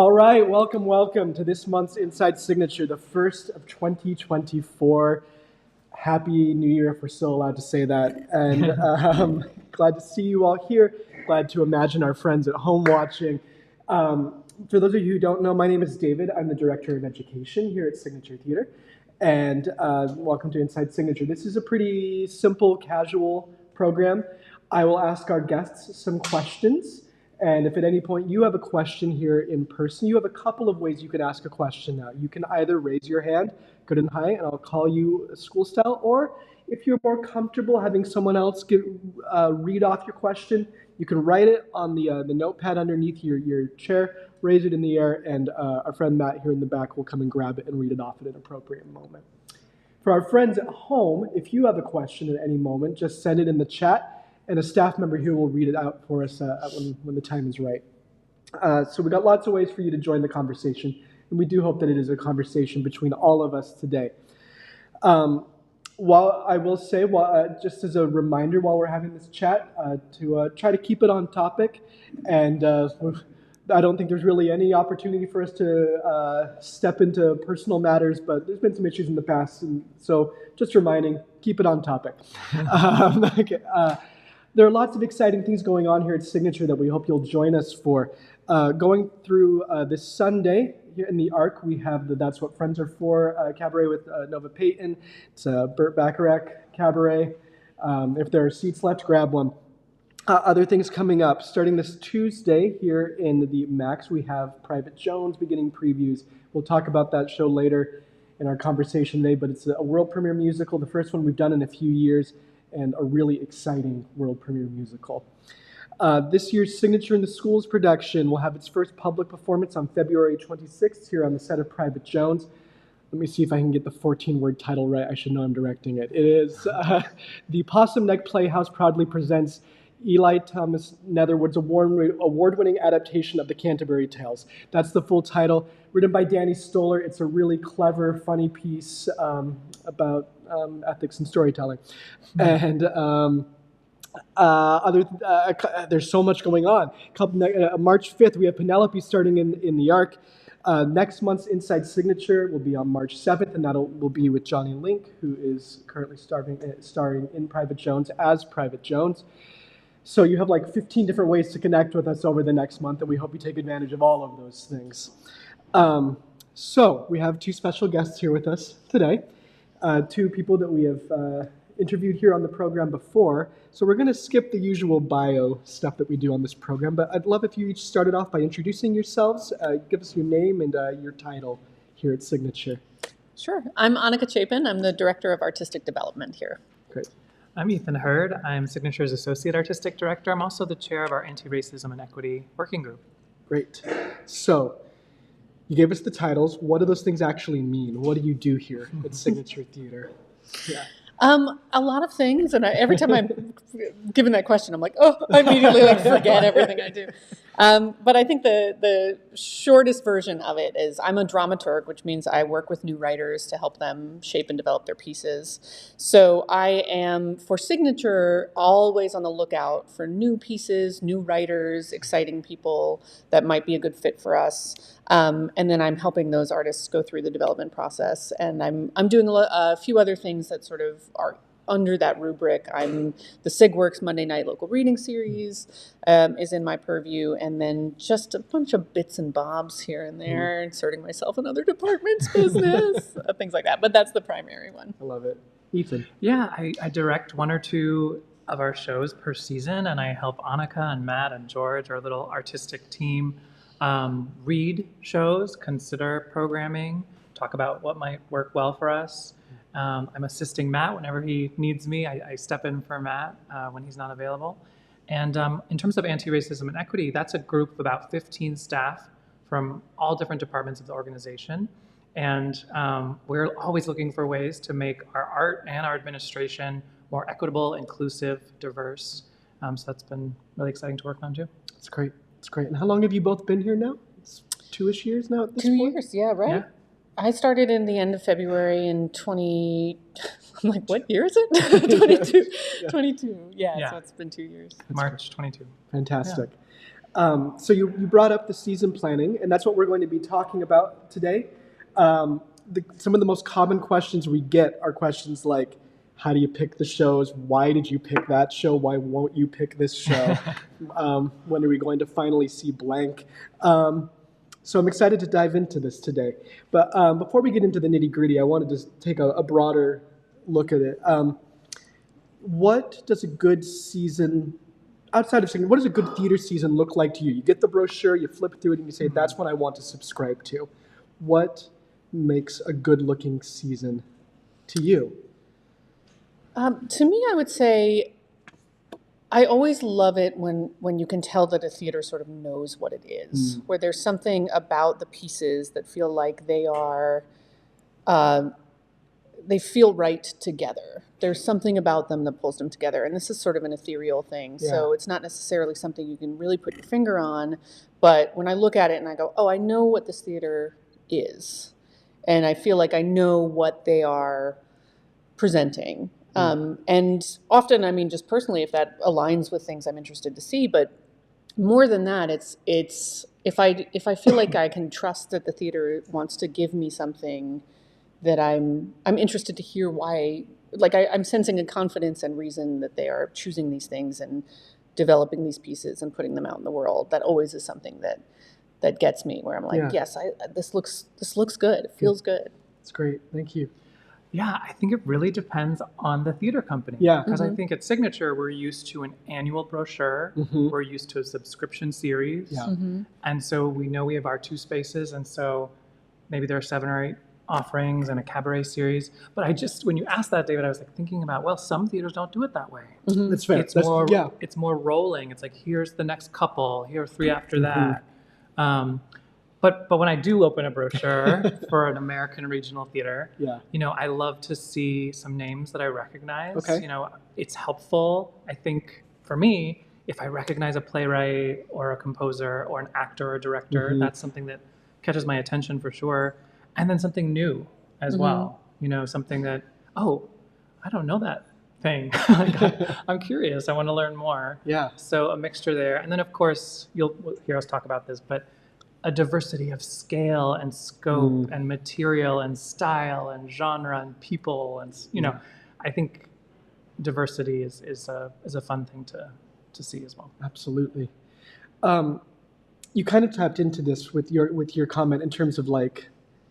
All right, welcome to this month's Inside Signature, the first of 2024. Happy New Year, if we're still allowed to say that. And glad to see you all here. Glad to imagine our friends at home watching. For those of you who don't know, my name is David. I'm the Director of Education here at Signature Theater. And welcome to Inside Signature. This is a pretty simple, casual program. I will ask our guests some questions. And if at any point you have a question here in person, you have a couple of ways you can ask a question now. You can either raise your hand, good and high, and I'll call you school style, or if you're more comfortable having someone else read off your question, you can write it on the notepad underneath your chair, raise it in the air, and our friend Matt here in the back will come and grab it and read it off at an appropriate moment. For our friends at home, if you have a question at any moment, just send it in the chat, and a staff member here will read it out for us when the time is right. So we got lots of ways for you to join the conversation, and we do hope that it is a conversation between all of us today. While I will say, just as a reminder while we're having this chat, to try to keep it on topic, and I don't think there's really any opportunity for us to step into personal matters, but there's been some issues in the past, and so just reminding, keep it on topic. Okay. There are lots of exciting things going on here at Signature that we hope you'll join us for. Going through this Sunday, here in the Arc, we have the That's What Friends Are For cabaret with Nova Payton. It's a Burt Bacharach cabaret. If there are seats left, grab one. Other things coming up. Starting this Tuesday here in the Max, we have Private Jones beginning previews. We'll talk about that show later in our conversation today, but it's a world premiere musical, the first one we've done in a few years, and a really exciting world premiere musical. This year's Signature in the Schools production will have its first public performance on February 26th here on the set of Private Jones. Let me see if I can get the 14-word title right. I should know I'm directing it. It is The Possum Neck Playhouse proudly presents Eli Thomas Netherwood's award-winning adaptation of the Canterbury Tales. That's the full title. Written by Danny Stoller. It's a really clever, funny piece about ethics and storytelling. And there's so much going on. March 5th, we have Penelope starting in the Arc. Next month's Inside Signature will be on March 7th, and will be with Johnny Link, who is currently starring in Private Jones as Private Jones. So you have like 15 different ways to connect with us over the next month, and we hope you take advantage of all of those things. So we have two special guests here with us today, two people that we have interviewed here on the program before. So we're going to skip the usual bio stuff that we do on this program, but I'd love if you each started off by introducing yourselves, give us your name and your title here at Signature. Sure. I'm Anika Chapin. I'm the Director of Artistic Development here. Great. I'm Ethan Hurd. I'm Signature's Associate Artistic Director. I'm also the Chair of our Anti-Racism and Equity Working Group. Great. So you gave us the titles. What do those things actually mean? What do you do here at Signature Theater? Yeah. A lot of things, and every time I'm given that question, I'm like, I immediately forget everything I do. But I think the shortest version of it is I'm a dramaturg, which means I work with new writers to help them shape and develop their pieces. So I am, for Signature, always on the lookout for new pieces, new writers, exciting people that might be a good fit for us. And then I'm helping those artists go through the development process. And I'm doing a few other things that sort of are under that rubric. The SigWorks Monday Night Local Reading Series is in my purview, and then just a bunch of bits and bobs here and there, inserting myself in other departments' business, things like that. But that's the primary one. I love it. Ethan. Yeah, I direct one or two of our shows per season, and I help Anika and Matt and George, our little artistic team, read shows, consider programming, talk about what might work well for us. I'm assisting Matt whenever he needs me. I step in for Matt when he's not available. And in terms of anti-racism and equity, that's a group of about 15 staff from all different departments of the organization. And we're always looking for ways to make our art and our administration more equitable, inclusive, diverse. So that's been really exciting to work on too. That's great. That's great. And how long have you both been here now? It's 2-ish years now at this point? 2 years, yeah, right? Yeah. I started in the end of February in 20, I'm like, what year is it? 22. Yeah, so it's been 2 years. March 22. Fantastic. So you brought up the season planning, and that's what we're going to be talking about today. Some of the most common questions we get are questions like, how do you pick the shows? Why did you pick that show? Why won't you pick this show? When are we going to finally see blank? So I'm excited to dive into this today. But before we get into the nitty gritty, I wanted to take a broader look at it. What does a good season, outside of singing, what does a good theater season look like to you? You get the brochure, you flip through it, and you say, that's what I want to subscribe to. What makes a good looking season to you? To me, I would say I always love it when you can tell that a theater sort of knows what it is, where there's something about the pieces that feel like they feel right together. There's something about them that pulls them together. And this is sort of an ethereal thing. Yeah. So it's not necessarily something you can really put your finger on. But when I look at it and I go, oh, I know what this theater is. And I feel like I know what they are presenting. And often, I mean, just personally, if that aligns with things I'm interested to see, but more than that, it's if I feel like I can trust that the theater wants to give me something that I'm interested to hear why, like I'm sensing a confidence and reason that they are choosing these things and developing these pieces and putting them out in the world. That always is something that gets me, where I'm like, yes, this looks good. It feels good. That's great. Thank you. Yeah, I think it really depends on the theater company. Yeah. Because I think at Signature, we're used to an annual brochure. We're used to a subscription series. Yeah. And so we know we have our 2 spaces. And so maybe there are 7 or 8 offerings and a cabaret series. But when you asked that, David, I was like thinking about, well, some theaters don't do it that way. That's fair. It's more rolling. It's like, here's the next couple, here are 3 after that. But when I do open a brochure for an American regional theater, I love to see some names that I recognize. Okay. It's helpful. I think for me, if I recognize a playwright or a composer or an actor or a director, that's something that catches my attention for sure. And then something new as well. Something that, oh, I don't know that thing. I'm curious. I want to learn more. Yeah. So a mixture there. And then, of course, you'll hear us talk about this, but a diversity of scale and scope and material and style and genre and people. And, I think diversity is a fun thing to see as well. Absolutely. You kind of tapped into this with your comment in terms of like,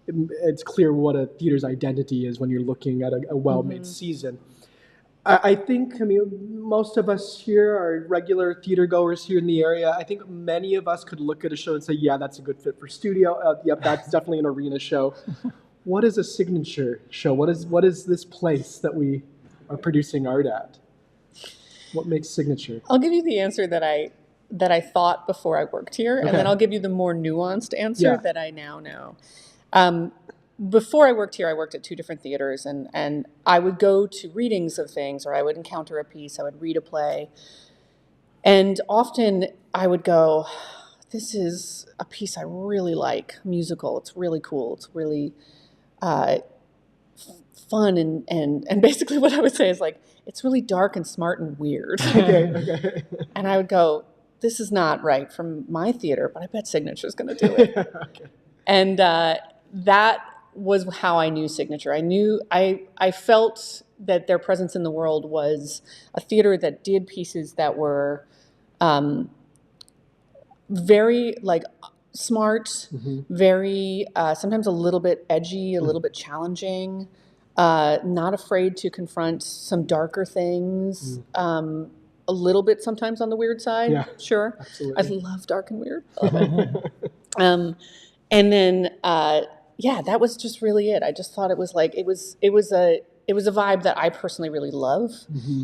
it's clear what a theater's identity is when you're looking at a well-made season. I think, most of us here are regular theater goers here in the area. I think many of us could look at a show and say, yeah, that's a good fit for studio. Yep, that's definitely an arena show. What is a signature show? What is this place that we are producing art at? What makes signature? I'll give you the answer that I thought before I worked here, and then I'll give you the more nuanced answer that I now know. Before I worked here, I worked at 2 different theaters, and I would go to readings of things, or I would encounter a piece, I would read a play, and often I would go, this is a piece I really like, musical, it's really cool, it's really fun, and basically what I would say is like, it's really dark and smart and weird. Okay. And I would go, this is not right from my theater, but I bet Signature's going to do it. Okay. And that was how I knew Signature. I felt that their presence in the world was a theater that did pieces that were very like smart, very sometimes a little bit edgy, a little bit challenging, not afraid to confront some darker things, a little bit sometimes on the weird side. Yeah, sure. Absolutely. I love dark and weird. I love it. And then that was just really it. I just thought it was like it was a vibe that I personally really love,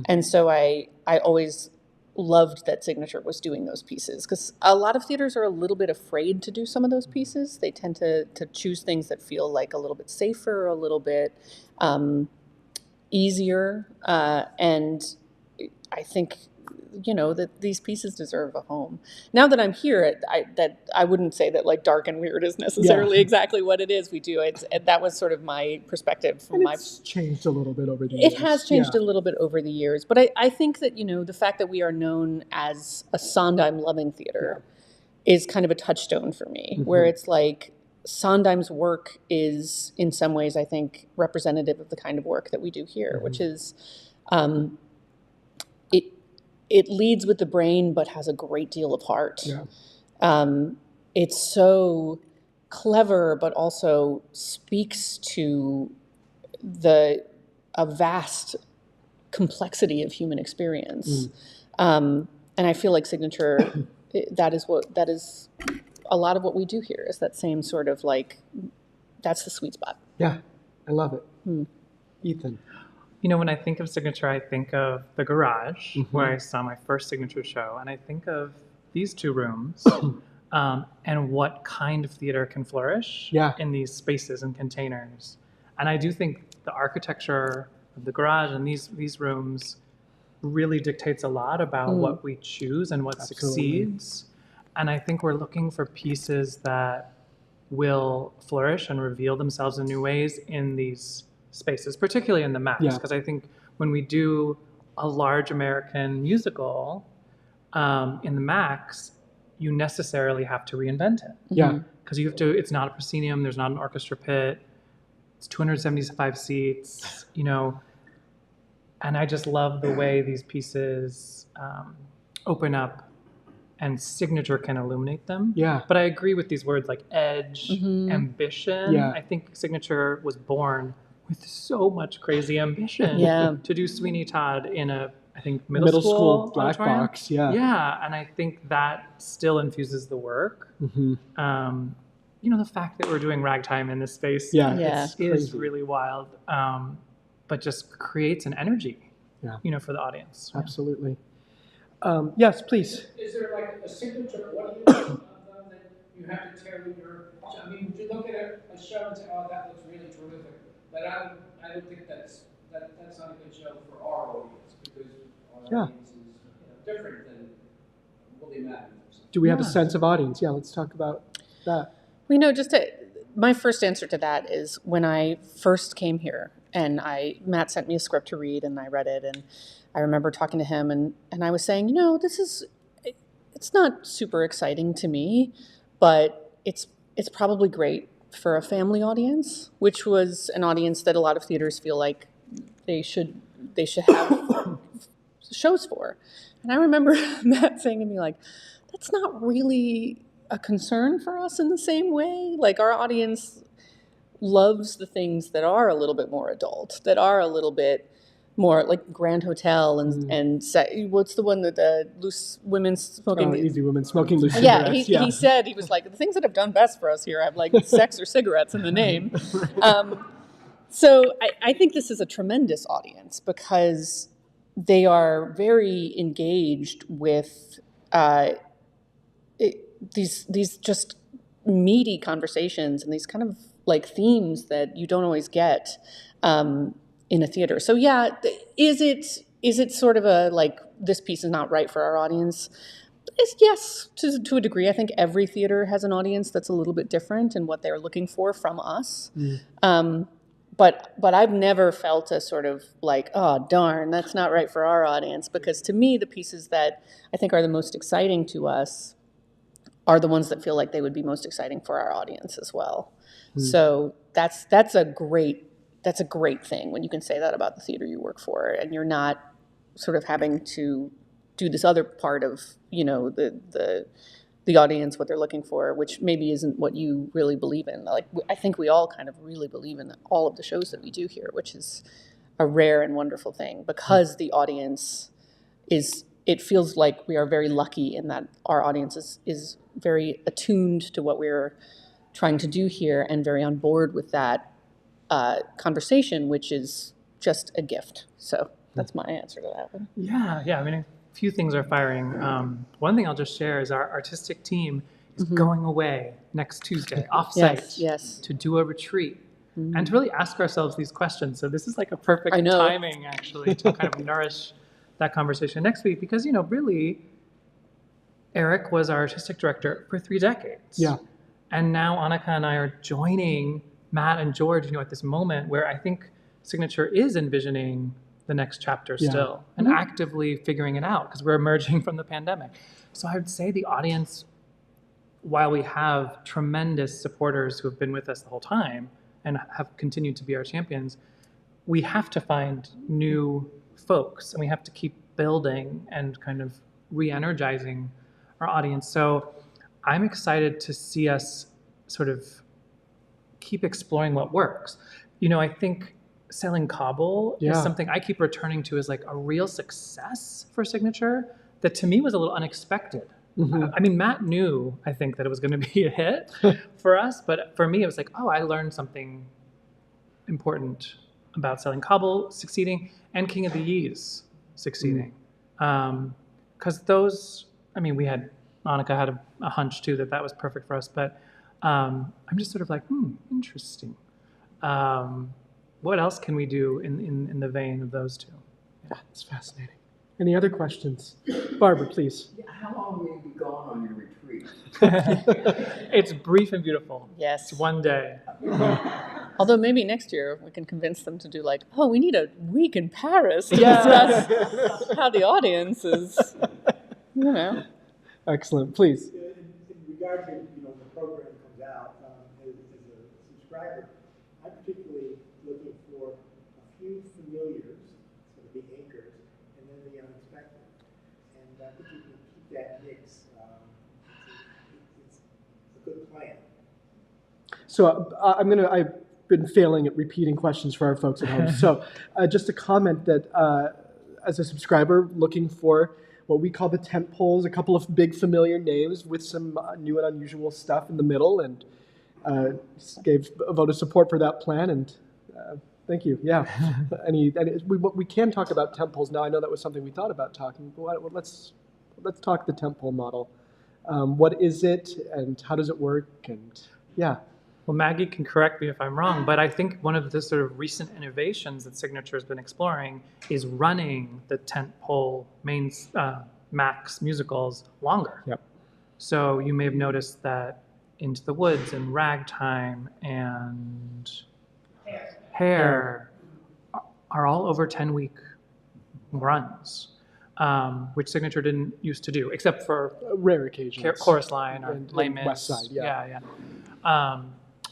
and so I always loved that Signature was doing those pieces, because a lot of theaters are a little bit afraid to do some of those pieces. They tend to choose things that feel like a little bit safer, a little bit easier, and I think that these pieces deserve a home. Now that I'm here, I wouldn't say that like dark and weird is necessarily exactly what it is we do. That was sort of my perspective. It's changed a little bit over the years. It has changed a little bit over the years, but I think that the fact that we are known as a Sondheim loving theater is kind of a touchstone for me, where it's like Sondheim's work is in some ways, I think, representative of the kind of work that we do here, which is it leads with the brain but has a great deal of heart. It's so clever but also speaks to a vast complexity of human experience. And I feel like Signature, that is a lot of what we do here, is that same sort of like, that's the sweet spot. Yeah, I love it. Ethan. You know, when I think of Signature, I think of the garage where I saw my first Signature show, and I think of these two rooms and what kind of theater can flourish in these spaces and containers. And I do think the architecture of the garage and these rooms really dictates a lot about what we choose and what succeeds. And I think we're looking for pieces that will flourish and reveal themselves in new ways in these spaces, particularly in the Max, because I think when we do a large American musical in the Max, you necessarily have to reinvent it. Because you have to, it's not a proscenium, there's not an orchestra pit, it's 275 seats, you know, and I just love the way these pieces open up and Signature can illuminate them. But I agree with these words like edge, ambition. I think Signature was born with so much crazy ambition to do Sweeney Todd in a, I think, middle school black auditorium. box. Yeah, and I think that still infuses the work. You know, the fact that we're doing ragtime in this space is really wild, but just creates an energy, you know, for the audience. Absolutely. Yes, please. Is there like a signature audience of them that you have to tailor your? I mean, would you look at a show and say, "Oh, that looks really terrific," but I don't think that's not a good show for our audience because our audience is different than William Adams. Do we have a sense of audience? Yeah, let's talk about that. We know my first answer to that is when I first came here and Matt sent me a script to read and I read it, and I remember talking to him and I was saying, you know, it's not super exciting to me, but it's probably great for a family audience, which was an audience that a lot of theaters feel like they should have shows for. And I remember Matt saying to me, like, that's not really a concern for us in the same way. Like, our audience loves the things that are a little bit more adult, that are a little bit more like Grand Hotel and what's the one that loose women smoking? Easy Women Smoking Loose Cigarettes. He said, he was like, the things that have done best for us here have like sex or cigarettes in the name. So I think this is a tremendous audience because they are very engaged with these just meaty conversations and these kind of like themes that you don't always get in a theater. So yeah, is it sort of a like, this piece is not right for our audience? Yes, to a degree. I think every theater has an audience that's a little bit different in what they're looking for from us. But I've never felt a sort of like, oh, darn, that's not right for our audience. Because to me, the pieces that I think are the most exciting to us are the ones that feel like they would be most exciting for our audience as well. So that's a great thing when you can say that about the theater you work for, and you're not sort of having to do this other part of, you know, the audience, what they're looking for, which maybe isn't what you really believe in. Like, I think we all kind of really believe in all of the shows that we do here, which is a rare and wonderful thing because the audience it feels like we are very lucky in that our audience is very attuned to what we're trying to do here and very on board with that conversation, which is just a gift. So that's my answer to that one. Yeah. I mean, a few things are firing. One thing I'll just share is our artistic team is going away next Tuesday, off-site, to do a retreat and to really ask ourselves these questions. So this is like a perfect timing, actually, to kind of nourish that conversation next week because, you know, really, Eric was our artistic director for 3 decades. And now Anika and I are joining Matt and George, you know, at this moment where I think Signature is envisioning the next chapter still and actively figuring it out because we're emerging from the pandemic. So I would say the audience while we have tremendous supporters who have been with us the whole time and have continued to be our champions, we have to find new folks and we have to keep building and kind of re-energizing our audience. So I'm excited to see us sort of keep exploring what works. I think selling Cobble is something I keep returning to as like a real success for Signature that to me was a little unexpected. I mean, Matt knew, I think, that it was going to be a hit for us, but for me, it was like, oh, I learned something important about selling Cobble succeeding and King of the Yees succeeding. Because those, I mean, Anika had a hunch too that was perfect for us, but I'm just sort of like, interesting. What else can we do in the vein of those two? Yeah, it's fascinating. Any other questions? Barbara, please. How long will you be gone on your retreat? It's brief and beautiful. Yes. It's one day. Although maybe next year we can convince them to do like, oh, we need a week in Paris to discuss how the audience is, Excellent. Please. In regard to, when the program comes out, as a subscriber, I'm particularly looking for a few familiars, sort of the anchors, and then the unexpected. And I think you can keep that mix. It's a good plan. So I've been failing at repeating questions for our folks at home. So just a comment that as a subscriber looking for what we call the tent poles, a couple of big familiar names with some new and unusual stuff in the middle, and gave a vote of support for that plan. And thank you. Yeah. We can talk tent poles now. I know that was something we thought about talking. But let's talk the tent pole model. What is it, and how does it work? And yeah. Well, Maggie can correct me if I'm wrong, but I think one of the sort of recent innovations that Signature has been exploring is running the tentpole max musicals longer. Yep. So you may have noticed that Into the Woods and Ragtime and Hair are all over 10-week runs, which Signature didn't used to do, except for rare occasions. Chorus Line or and Les Mis. West Side, yeah.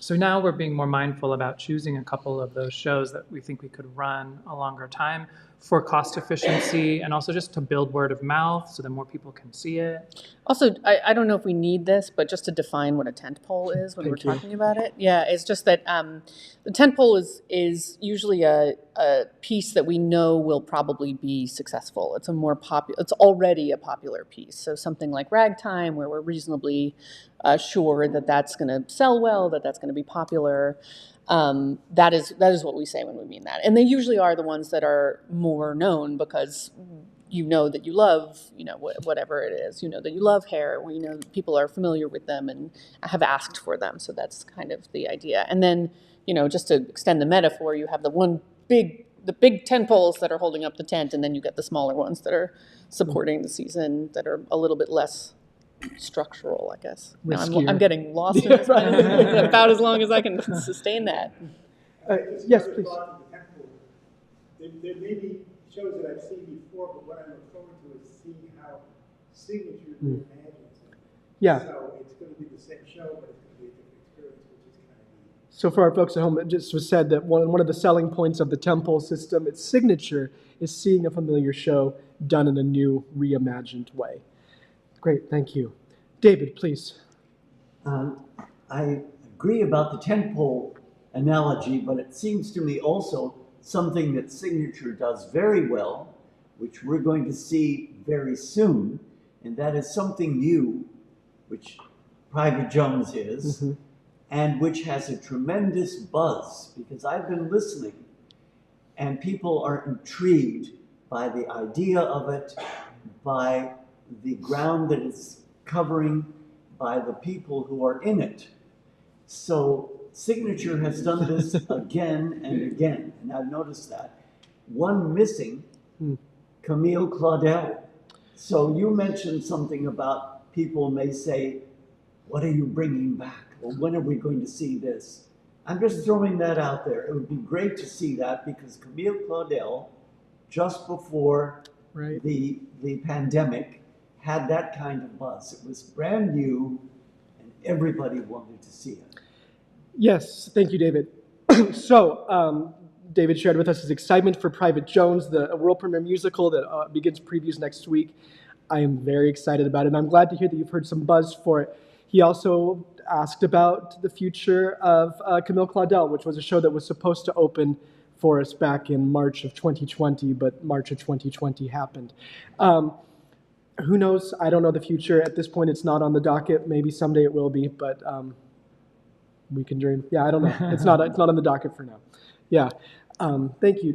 So now we're being more mindful about choosing a couple of those shows that we think we could run a longer time for cost efficiency and also just to build word of mouth so that more people can see it. Also, I don't know if we need this, but just to define what a tent pole is when we're talking about it. Yeah, it's just that the tent pole is usually a piece that we know will probably be successful. It's it's already a popular piece. So something like Ragtime, where we're reasonably sure that that's going to sell well, that's going to be popular. That is what we say when we mean that. And they usually are the ones that are more known because you know that you love, whatever it is. You know that you love Hair. People are familiar with them and have asked for them. So that's kind of the idea. And then, just to extend the metaphor, you have the big tent poles that are holding up the tent, and then you get the smaller ones that are supporting the season that are a little bit less structural, I guess. Now I'm getting lost in this about as long as I can sustain that. Yes, please. There may be shows that I've seen before, but what I look forward to is seeing how Signature reimagines it. Yeah. So it's going to be the same show, but it's going to be a different experience, which is kind of neat. So for our folks at home, it just was said that one of the selling points of the temple system, its signature, is seeing a familiar show done in a new, reimagined way. Great, thank you. David, please. I agree about the tentpole analogy, but it seems to me also something that Signature does very well, which we're going to see very soon, and that is something new, which Private Jones is, and which has a tremendous buzz, because I've been listening, and people are intrigued by the idea of it, by the ground that it's covering, by the people who are in it. So Signature has done this again and again, and I've noticed that. One missing, Camille Claudel. So you mentioned something about people may say, what are you bringing back? Or when are we going to see this? I'm just throwing that out there. It would be great to see that because Camille Claudel, just before the pandemic, had that kind of buzz. It was brand new, and everybody wanted to see it. Yes, thank you, David. So, David shared with us his excitement for Private Jones, the world premiere musical that begins previews next week. I am very excited about it, and I'm glad to hear that you've heard some buzz for it. He also asked about the future of Camille Claudel, which was a show that was supposed to open for us back in March of 2020, but March of 2020 happened. Who knows? I don't know the future. At this point, it's not on the docket. Maybe someday it will be, but we can dream. Yeah, I don't know. It's not on the docket for now. Yeah. Thank you.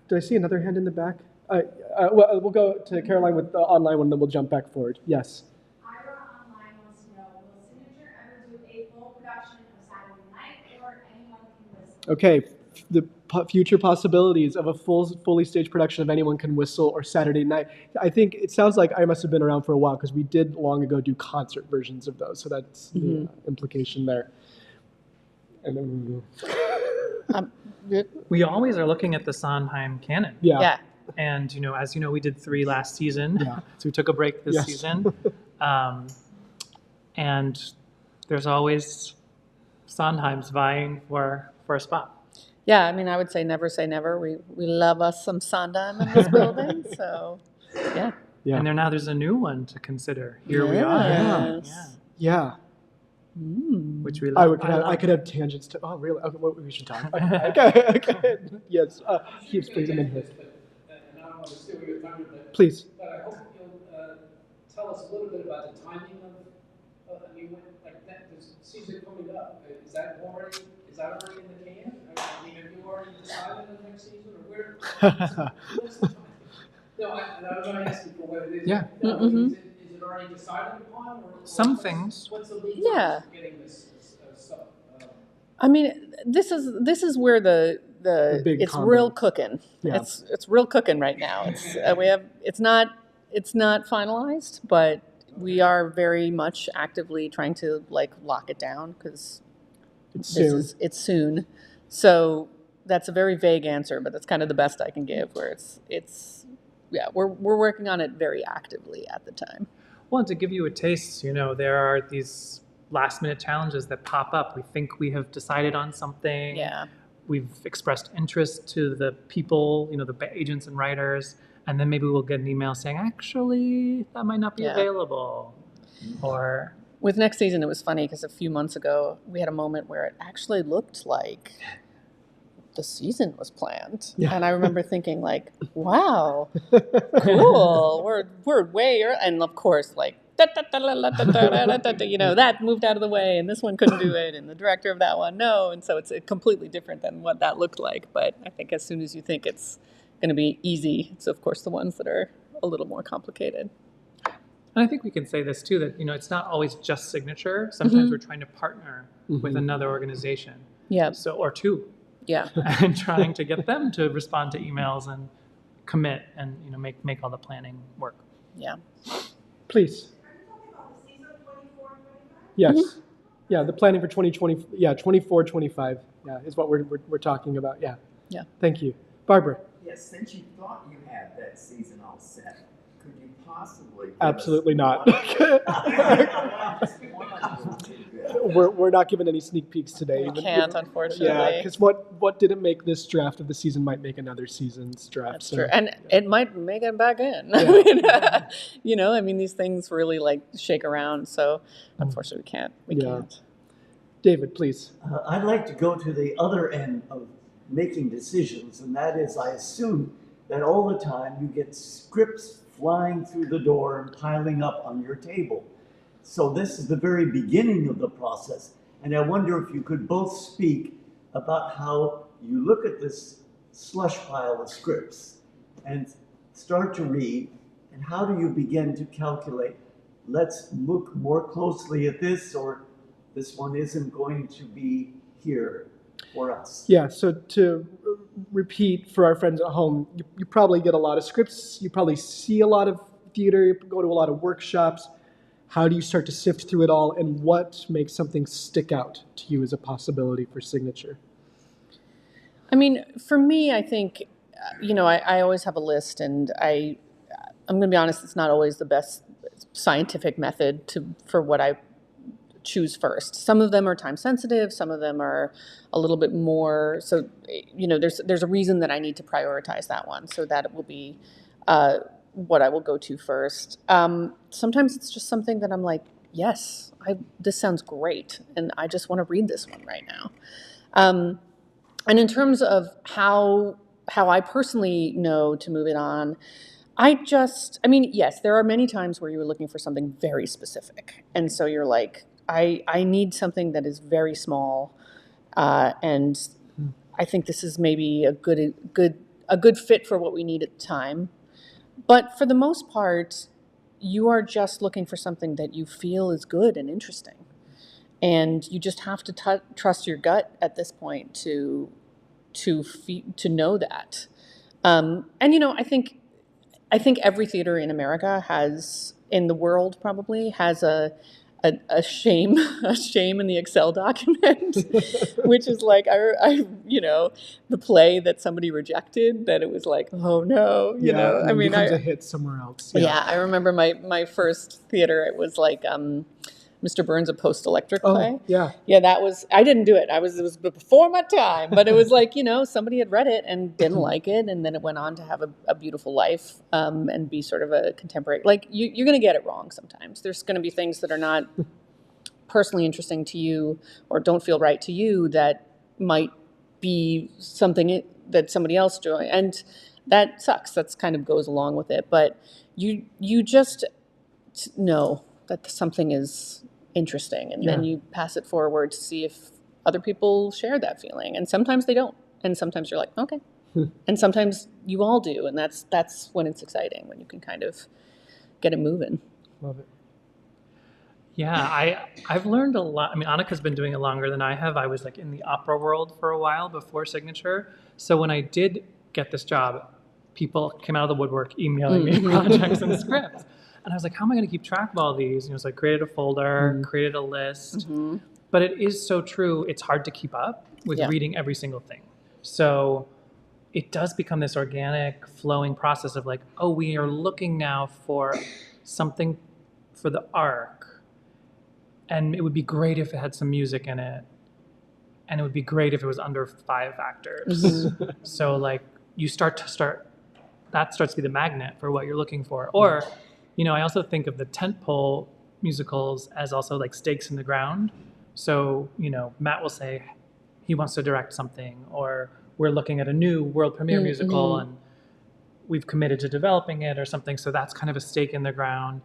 Do I see another hand in the back? Well, we'll go to Caroline with the online one, then we'll jump back forward. Yes. Ira online wants to know, will Signature ever do a full production of Saturday Night, or anyone can listen? Okay. The future possibilities of a fully staged production of Anyone Can Whistle or Saturday Night. I think it sounds like I must have been around for a while because we did long ago do concert versions of those. So that's the implication there. And then, We always are looking at the Sondheim canon. yeah. And, as you know, we did 3 last season. Yeah. So we took a break this Yes. season. And there's always Sondheim's vying for a spot. Yeah, I mean, I would say never. We love us some Sondheim in this building, so yeah. Yeah. And there's a new one to consider. Here we are. Yes. Yeah. Which we love. I could have tangents to. Oh, really? Okay, well, we should talk. Okay. Yes. Keeps please. I'm in here. And I don't want to steal your thunder, Please. but I hope you'll tell us a little bit about the timing of this season coming up. Is that already in the can? I mean, have you already decided on the next season, or what's the timing? No, I'm not asking for what it is. Yeah. No, is it already decided upon, or Some things. What's the lead Yeah. time for getting this stuff? I mean, this is where the big it's combo. real cooking. Yeah. It's real cooking right now. It's not finalized, but we are very much actively trying to lock it down because it's soon. So that's a very vague answer, but that's kind of the best I can give. Where we're working on it very actively at the time. Well, to give you a taste, there are these last-minute challenges that pop up. We think we have decided on something. Yeah. We've expressed interest to the people, the agents and writers, and then maybe we'll get an email saying, actually, that might not be available. Or with next season, it was funny because a few months ago, we had a moment where it actually looked like the season was planned. Yeah. And I remember thinking wow, cool. We're way early. And of course, that moved out of the way and this one couldn't do it. And the director of that one, no. And so it's completely different than what that looked like. But I think as soon as you think it's going to be easy, it's of course the ones that are a little more complicated. And I think we can say this too, that, it's not always just Signature. Sometimes we're trying to partner with another organization. Yeah. So, or two. Yeah. And trying to get them to respond to emails and commit and, make all the planning work. Yeah. Please. Are you talking about the season 24 and 25? Yes. Yeah, the planning for 2020. Yeah, 24, 25. Yeah, is what we're talking about. Yeah. Yeah. Thank you, Barbara. Yes, since you thought you had that season all set, could you possibly? Absolutely not. We're not given any sneak peeks today. We can't, unfortunately. Yeah, because what didn't make this draft of the season might make another season's draft. That's true. And it might make it back in. I mean, these things really shake around. So unfortunately, we can't. David, please. I'd like to go to the other end of making decisions, and that is, I assume that all the time you get scripts flying through the door and piling up on your table. So this is the very beginning of the process, and I wonder if you could both speak about how you look at this slush pile of scripts and start to read, and how do you begin to calculate, let's look more closely at this, or this one isn't going to be here for us. Yeah, so to repeat for our friends at home, you probably get a lot of scripts, you probably see a lot of theater, you go to a lot of workshops. How do you start to sift through it all, and what makes something stick out to you as a possibility for Signature? I mean, for me, I think, I always have a list, and I'm going to be honest, it's not always the best scientific method for what I choose first. Some of them are time sensitive, some of them are a little bit more. So, there's a reason that I need to prioritize that one. So that it will be what I will go to first. Sometimes it's just something that I'm like, yes, this sounds great, and I just want to read this one right now. And in terms of how I personally know to move it on, yes, there are many times where you're looking for something very specific. And so you're like, I need something that is very small. And I think this is maybe a good fit for what we need at the time. But for the most part, you are just looking for something that you feel is good and interesting. And you just have to trust your gut at this point to know that. And I think every theater in America in the world probably has a shame in the Excel document, which is like the play that somebody rejected, that it was like, oh no, and it becomes a hit somewhere else. Yeah, I remember my first theater. It was like Mr. Burns, a post-electric play. Yeah. Yeah, I didn't do it. It was before my time, but it was like, somebody had read it and didn't like it, and then it went on to have a beautiful life, and be sort of a contemporary. Like, you're going to get it wrong sometimes. There's going to be things that are not personally interesting to you or don't feel right to you that might be something that somebody else joined, and that sucks. That's kind of goes along with it, but you just know that something is interesting, and then you pass it forward to see if other people share that feeling, and sometimes they don't, and sometimes you're like, okay, and sometimes you all do, and that's when it's exciting, when you can kind of get it moving. Love it. Yeah, I've learned a lot. I mean, Annika's been doing it longer than I have. I was like in the opera world for a while before Signature. So when I did get this job, people came out of the woodwork emailing me projects and scripts. And I was like, how am I going to keep track of all these? And it was like, created a folder, created a list. But it is so true. It's hard to keep up with reading every single thing. So it does become this organic, flowing process of like, oh, we are looking now for something for the arc. And it would be great if it had some music in it. And it would be great if it was under 5 actors. So like that starts to be the magnet for what you're looking for. Or, I also think of the tentpole musicals as also like stakes in the ground. So, Matt will say he wants to direct something, or we're looking at a new world premiere musical and we've committed to developing it or something. So that's kind of a stake in the ground.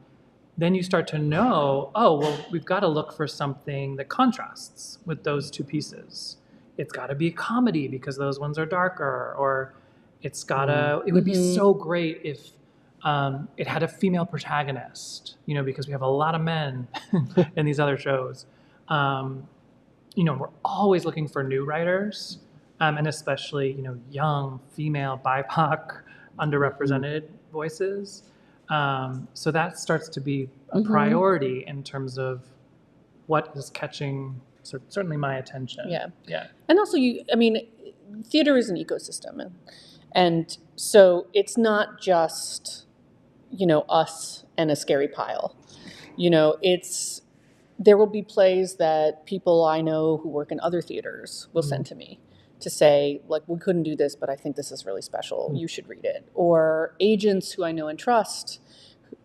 Then you start to know, oh, well, we've got to look for something that contrasts with those two pieces. It's got to be a comedy because those ones are darker, or it would be so great if it had a female protagonist, because we have a lot of men in these other shows. We're always looking for new writers, and especially, young, female, BIPOC, underrepresented voices. So that starts to be a priority in terms of what is catching certainly my attention. Yeah. And also theater is an ecosystem. And so it's not just, us and a scary pile. There will be plays that people I know who work in other theaters will send to me to say, like, we couldn't do this, but I think this is really special. You should read it. Or agents who I know and trust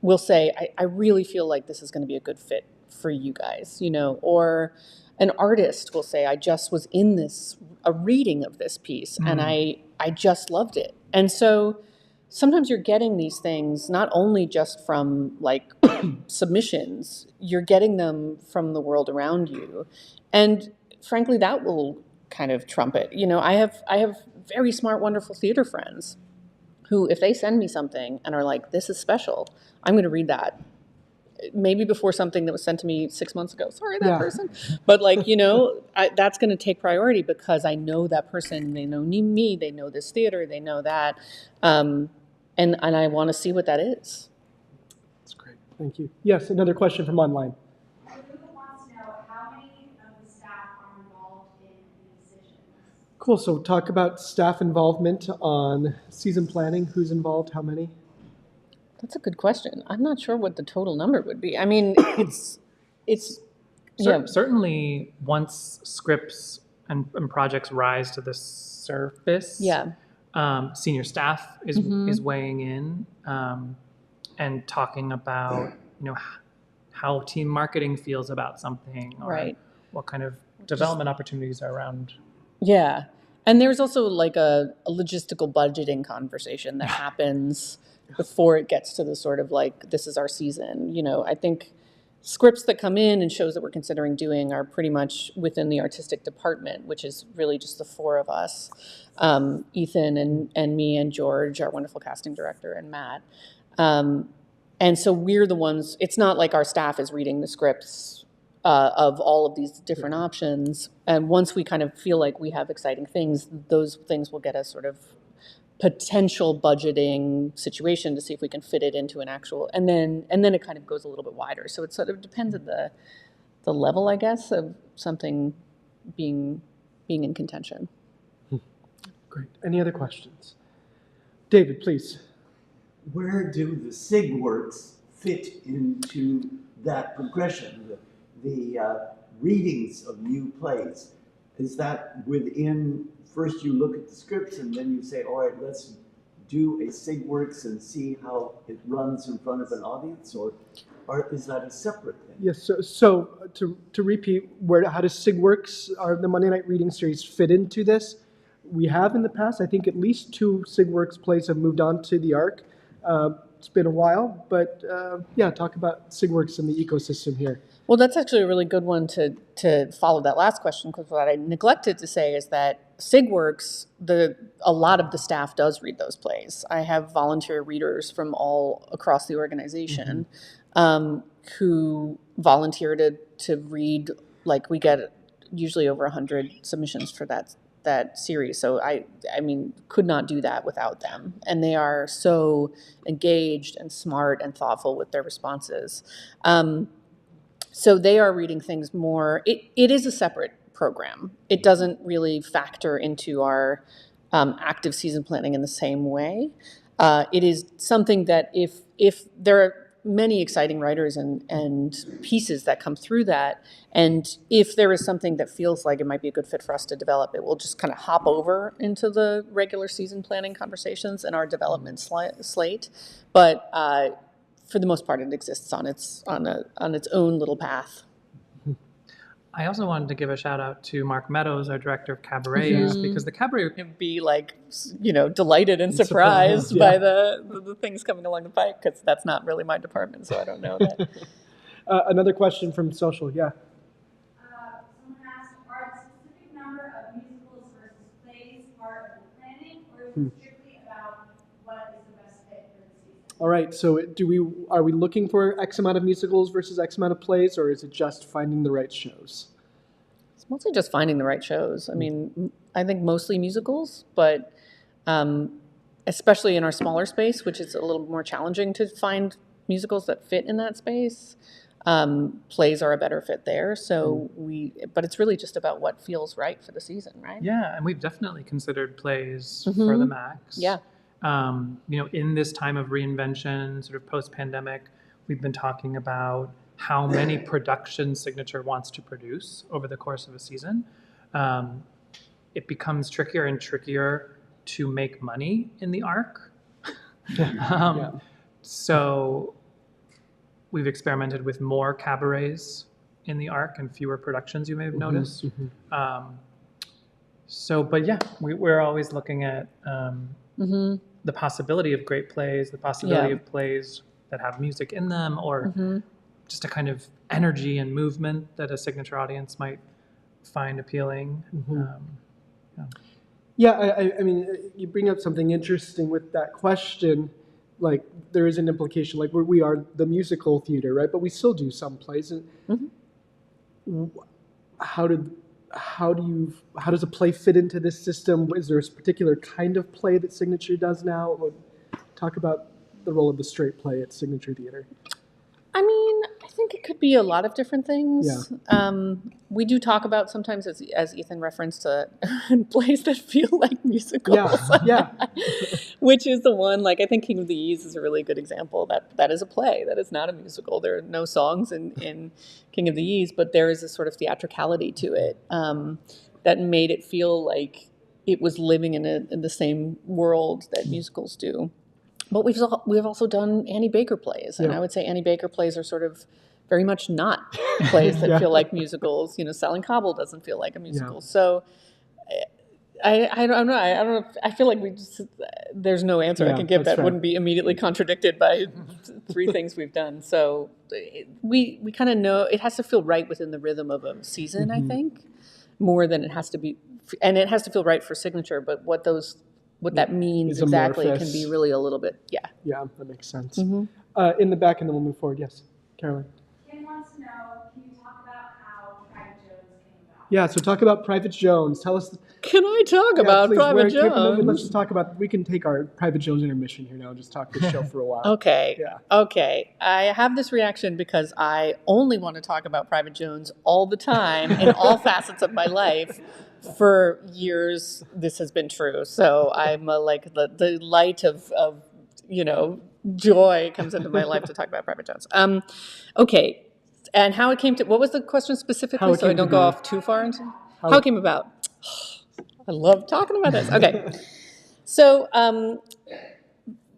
will say, I really feel like this is going to be a good fit for you guys, Or an artist will say, I just was in a reading of this piece, and I just loved it. And so sometimes you're getting these things not only just from like submissions, you're getting them from the world around you. And frankly, that will kind of trump it. I have very smart, wonderful theater friends who, if they send me something and are like, this is special, I'm going to read that. Maybe before something that was sent to me 6 months ago. Sorry, that person. But that's going to take priority because I know that person. They know me. They know this theater. They know that. And I want to see what that is. That's great. Thank you. Yes, another question from online. The group wants to know how many of the staff are involved in the decisions. Cool. So talk about staff involvement on season planning. Who's involved? How many? That's a good question. I'm not sure what the total number would be. I mean, it's Yeah. Certainly, once scripts and projects rise to the surface, Yeah. Senior staff is weighing in and talking about how team marketing feels about something, or Right. what kind of development opportunities are around. Yeah. And there's also like a logistical budgeting conversation that happens before it gets to the sort of like, this is our season. I think scripts that come in and shows that we're considering doing are pretty much within the artistic department, which is really just the four of us, Ethan and me and George, our wonderful casting director, and Matt. And so we're the ones, it's not like our staff is reading the scripts of all of these different options. And once we kind of feel like we have exciting things, those things will get us sort of potential budgeting situation to see if we can fit it into an actual, and then it kind of goes a little bit wider. So it sort of depends on the level, I guess, of something being in contention. Great. Any other questions? David, please. Where do the SIG works fit into that progression? The readings of new plays, is that within, first you look at the scripts and then you say, all right, let's do a SIG works and see how it runs in front of an audience, or is that a separate thing? Yes, so to repeat, how does SIGWorks, the Monday Night Reading Series, fit into this? We have in the past, I think at least 2 SIGWorks plays have moved on to the ARC. It's been a while, but yeah, talk about SIGWorks and the ecosystem here. Well, that's actually a really good one to follow that last question, because what I neglected to say is that SIGWorks, a lot of the staff does read those plays. I have volunteer readers from all across the organization who volunteer to read. Like, we get usually over 100 submissions for that series. So I mean, could not do that without them. And they are so engaged and smart and thoughtful with their responses. So they are reading things more. It is a separate program. It doesn't really factor into our active season planning in the same way. It is something that if there are many exciting writers and pieces that come through that, and if there is something that feels like it might be a good fit for us to develop, it will just kind of hop over into the regular season planning conversations and our development slate. But for the most part, it exists on its own little path. I also wanted to give a shout out to Mark Meadows, our director of cabarets, because the cabaret And be like, delighted and surprised by the things coming along the pike, because that's not really my department, so I don't know that. Another question from social, yeah. Someone asked, are the specific number of musicals versus plays part of the planning, or is it strictly about what is the best fit for the season? All right, so are we looking for X amount of musicals versus X amount of plays, or is it just finding the right shows? It's mostly just finding the right shows. I mean, I think mostly musicals, but especially in our smaller space, which is a little more challenging to find musicals that fit in that space. Plays are a better fit there. So but it's really just about what feels right for the season, right? Yeah, and we've definitely considered plays for the max. Yeah. In this time of reinvention, sort of post-pandemic, we've been talking about how many productions Signature wants to produce over the course of a season. It becomes trickier and trickier to make money in the ARC. So we've experimented with more cabarets in the ARC and fewer productions, you may have noticed. But yeah, we're always looking at the possibility of great plays, the possibility of plays that have music in them, or just a kind of energy and movement that a Signature audience might find appealing. I mean, you bring up something interesting with that question. Like, there is an implication, like we are the musical theater, right? But we still do some plays. And how does a play fit into this system? Is there a particular kind of play that Signature does now? Talk about the role of the straight play at Signature Theater. I mean, I think it could be a lot of different things. Yeah. We do talk about sometimes, as Ethan referenced, plays that feel like musicals. Yeah. Which is the one, like, I think King of the Yees is a really good example. That is a play. That is not a musical. There are no songs in King of the Yees, but there is a sort of theatricality to it that made it feel like it was living in the same world that musicals do. But we've also done Annie Baker plays, and Yeah. I would say Annie Baker plays are sort of very much not plays that Yeah. feel like musicals. Selling Cobble doesn't feel like a musical. Yeah. So I don't know. I don't know. I feel like there's no answer I Yeah, can give that's that fair. wouldn't be immediately contradicted by three things we've done. So we kind of know it has to feel right within the rhythm of a season, Mm-hmm. I think, more than it has to be, and it has to feel right for signature. But what that means Is exactly amorphous. can be really a little bit, yeah. Yeah, that makes sense. Mm-hmm. In the back, and then we'll move forward. Yes, Caroline. Kim wants to know, can you talk about how Private Jones came about? Yeah, so talk about Private Jones. Tell us. Can I talk Yeah, about please, Private take a moment. Let's Jones? just talk about. We can take our Private Jones intermission here now and just talk this show for a while. Okay. Yeah. Okay. I have this reaction because I only want to talk about Private Jones all the time in all facets of my life. For years, this has been true. So I'm like the light of joy comes into my life to talk about Private Jones. Okay. And how it came to, what was the question specifically? How it So I came to don't go be. off too far into how it came about. I love talking about this. Okay. So,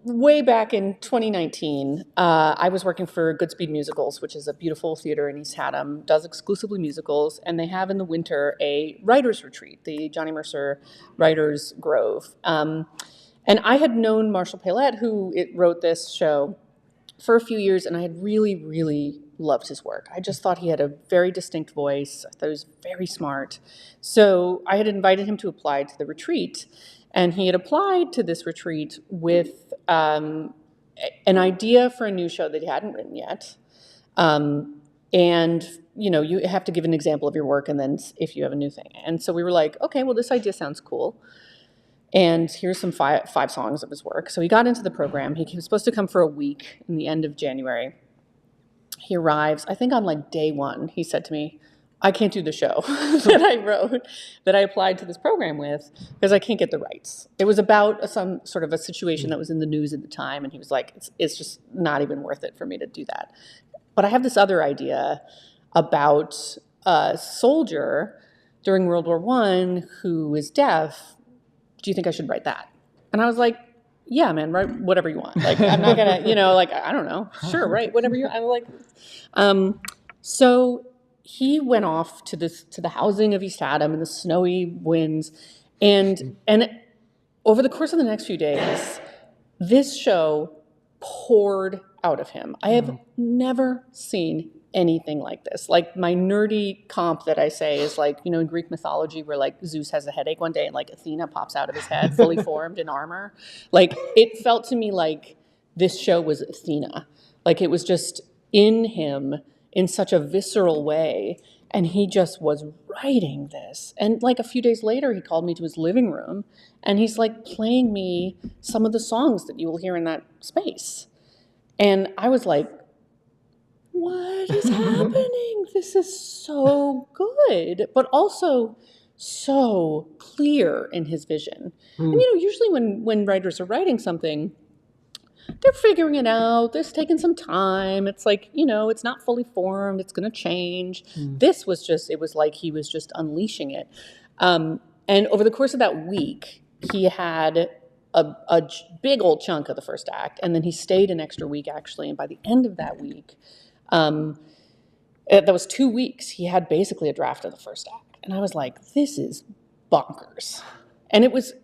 way back in 2019, I was working for Goodspeed Musicals, which is a beautiful theater in East Haddam, does exclusively musicals, and they have in the winter a writer's retreat, the Johnny Mercer Writers Grove. And I had known Marshall Paylett, who wrote this show, for a few years, and I had really, really loved his work. I just thought he had a very distinct voice. I thought he was very smart. So I had invited him to apply to the retreat, and he had applied to this retreat with an idea for a new show that he hadn't written yet. And you have to give an example of your work, and then if you have a new thing. And so we were like, okay, well, this idea sounds cool. And here's some five songs of his work. So he got into the program. He was supposed to come for a week in the end of January. He arrives, I think on like day one, he said to me, I can't do the show that I wrote, that I applied to this program with, because I can't get the rights. It was about some sort of a situation that was in the news at the time, and he was like, it's just not even worth it for me to do that. But I have this other idea about a soldier during World War I who is deaf. Do you think I should write that? And I was like, yeah, man, write whatever you want. Like, I'm not gonna, I don't know. Sure, write whatever you want. I'm like, so he went off to the housing of East Haddam in the snowy winds. And over the course of the next few days, this show poured out of him. I have never seen anything like this. Like, my nerdy comp that I say is like, in Greek mythology where like Zeus has a headache one day and like Athena pops out of his head fully formed in armor. Like, it felt to me like this show was Athena. Like, it was just in him in such a visceral way, and he just was writing this. And like a few days later, he called me to his living room, and he's like playing me some of the songs that you will hear in that space. And I was like, what is happening? This is so good, but also so clear in his vision. And usually when writers are writing something, they're figuring it out. They're taking some time. It's like, it's not fully formed. It's going to change. This was it was like he was just unleashing it. And over the course of that week, he had a big old chunk of the first act, and then he stayed an extra week, actually. And by the end of that week, that was 2 weeks, he had basically a draft of the first act. And I was like, this is bonkers. And it was,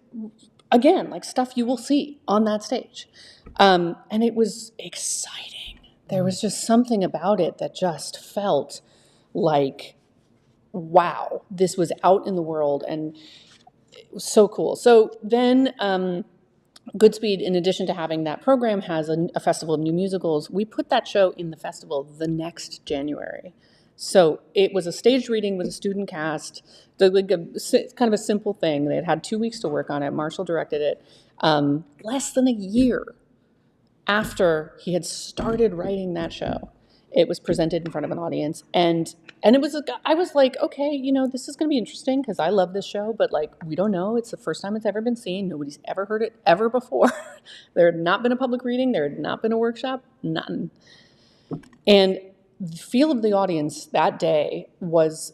again, like stuff you will see on that stage. And it was exciting. There was just something about it that just felt like, wow, this was out in the world, and it was so cool. So then Goodspeed, in addition to having that program, has a festival of new musicals. We put that show in the festival the next January. So it was a staged reading with a student cast, kind of a simple thing. They had 2 weeks to work on it. Marshall directed it. Less than a year after he had started writing that show. It was presented in front of an audience, and it was, I was like, okay, this is going to be interesting because I love this show, but like, we don't know. It's the first time it's ever been seen. Nobody's ever heard it ever before. There had not been a public reading. There had not been a workshop. None. And the feel of the audience that day was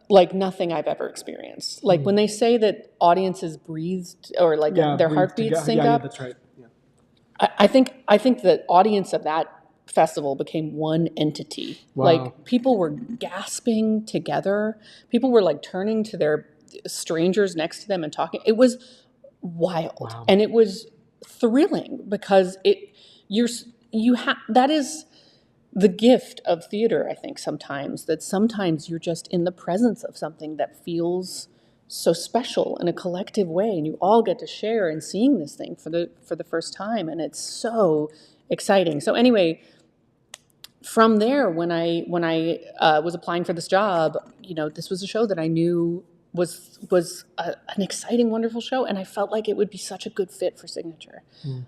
like nothing I've ever experienced. Like when they say that audiences breathed or like their heartbeats sync up. Yeah, that's right. Yeah. I think the audience of that festival became one entity. Wow. Like people were gasping together. People were like turning to their strangers next to them and talking. It was wild. Wow. And it was thrilling because that is the gift of theater, I think, sometimes you're just in the presence of something that feels so special in a collective way, and you all get to share in seeing this thing for the first time, and it's so exciting. So anyway, from there, when I was applying for this job, this was a show that I knew was an exciting, wonderful show, and I felt like it would be such a good fit for Signature,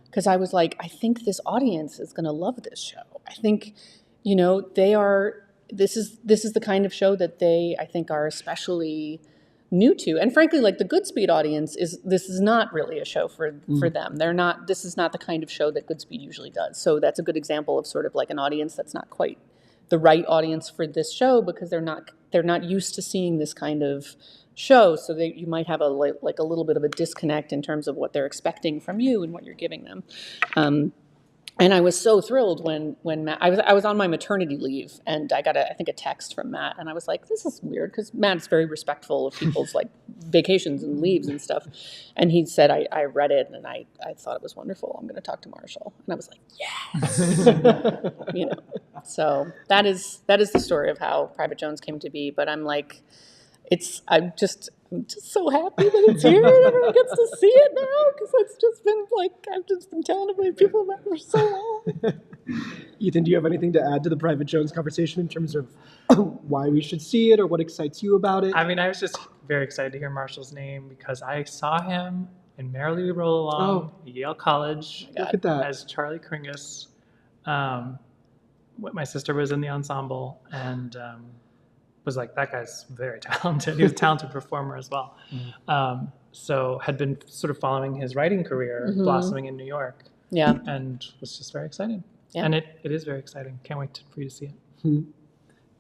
because I was like, I think this audience is going to love this show. I think, they are. This is the kind of show that they, I think, are especially new to, and frankly, like the Goodspeed audience this is not really a show for them. They're not. This is not the kind of show that Goodspeed usually does. So that's a good example of sort of like an audience that's not quite the right audience for this show because they're not used to seeing this kind of show. So you might have a little bit of a disconnect in terms of what they're expecting from you and what you're giving them. And I was so thrilled when Matt, I was on my maternity leave, and I got I think a text from Matt, and I was like, this is weird, because Matt's very respectful of people's like vacations and leaves and stuff. And he said, I read it, and I thought it was wonderful. I'm going to talk to Marshall. And I was like, yes. So that is the story of how Private Jones came to be. But I'm like, I'm just so happy that it's here and everyone gets to see it now, because it's just been like, I've just been telling people about it for so long. Ethan, do you have anything to add to the Private Jones conversation in terms of why we should see it or what excites you about it? I mean, I was just very excited to hear Marshall's name because I saw him in Merrily We Roll Along at Yale College. Look at that. As Charlie Kringus. My sister was in the ensemble, and was like, that guy's very talented. He was a talented performer as well. So had been sort of following his writing career, blossoming in New York. Yeah. And was just very excited. Yeah. And it is very exciting. Can't wait for you to see it.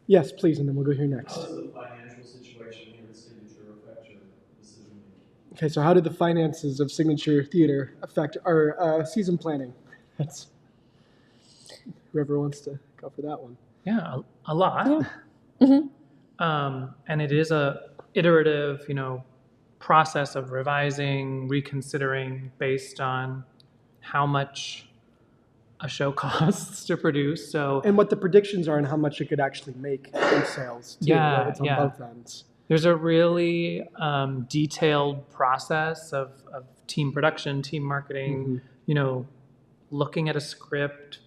Yes, please, and then we'll go here next. How does the financial situation here at Signature affect your decision making? Okay, so how did the finances of Signature Theater affect our season planning? That's whoever wants to go for that one. Yeah, a lot. Yeah. Mm-hmm. And it is a iterative, process of revising, reconsidering based on how much a show costs to produce. So, and what the predictions are and how much it could actually make in sales too. Yeah, right? It's on both ends. There's a really detailed process of team production, team marketing, looking at a script,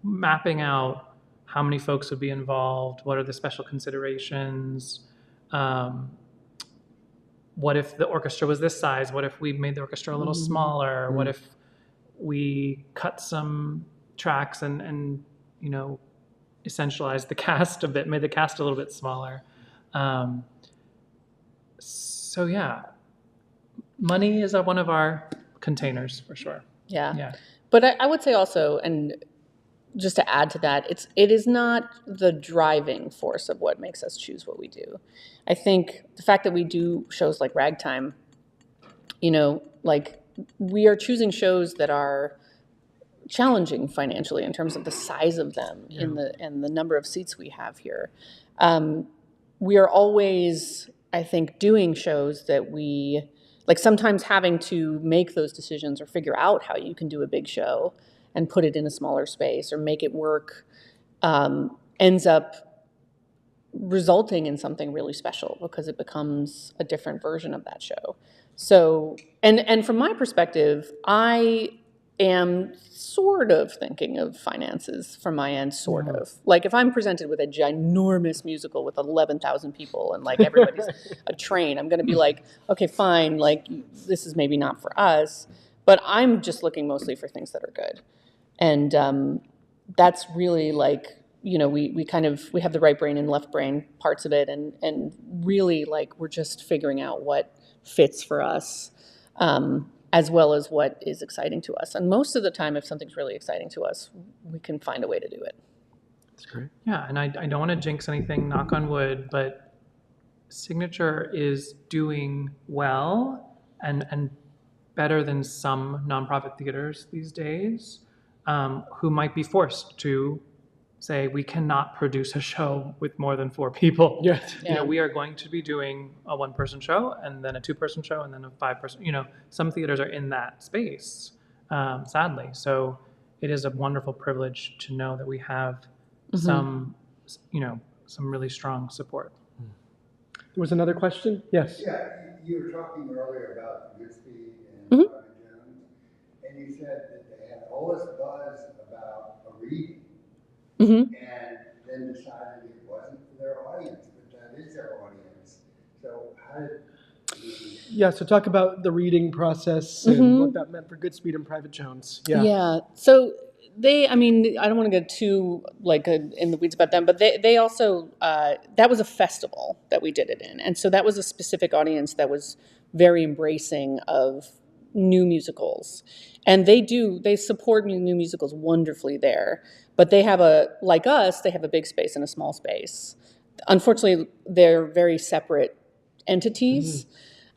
mapping out how many folks would be involved, what are the special considerations, what if the orchestra was this size, what if we made the orchestra a little smaller, what if we cut some tracks and essentialized the cast a bit, made the cast a little bit smaller. So yeah, money is one of our containers for sure. Yeah. But I would say also, and just to add to that, it is not the driving force of what makes us choose what we do. I think the fact that we do shows like Ragtime, like we are choosing shows that are challenging financially in terms of the size of them and the number of seats we have here. We are always, I think, doing shows that we like, sometimes having to make those decisions or figure out how you can do a big show and put it in a smaller space or make it work ends up resulting in something really special because it becomes a different version of that show. So, and from my perspective, I am sort of thinking of finances from my end, sort of. Like if I'm presented with a ginormous musical with 11,000 people and like everybody's a train, I'm going to be like, okay, fine, like this is maybe not for us, but I'm just looking mostly for things that are good. And that's really like, you know, we have the right brain and left brain parts of it, and really like we're just figuring out what fits for us, as well as what is exciting to us. And most of the time, if something's really exciting to us, we can find a way to do it. That's great. Yeah, and I don't want to jinx anything, knock on wood, but Signature is doing well and better than some nonprofit theaters these days, who might be forced to say, we cannot produce a show with more than 4 people. Yes. You know, we are going to be doing a 1-person show and then a 2-person show and then a 5-person, you know, some theaters are in that space, sadly. So it is a wonderful privilege to know that we have some, you know, some really strong support. There was another question? Yes. Yeah, you were talking earlier about Goodspeed and Private Jones, and you said that they had all this buzz about a reading, and then decided it wasn't for their audience, but that is their audience. So how did Yeah, so talk about the reading process and what that meant for Goodspeed and Private Jones. Yeah. So I mean, I don't want to get too like in the weeds about them, but they also, that was a festival that we did it in. And so that was a specific audience that was very embracing of new musicals. And they support new musicals wonderfully there. But they have like us, they have a big space and a small space. Unfortunately, they're very separate entities.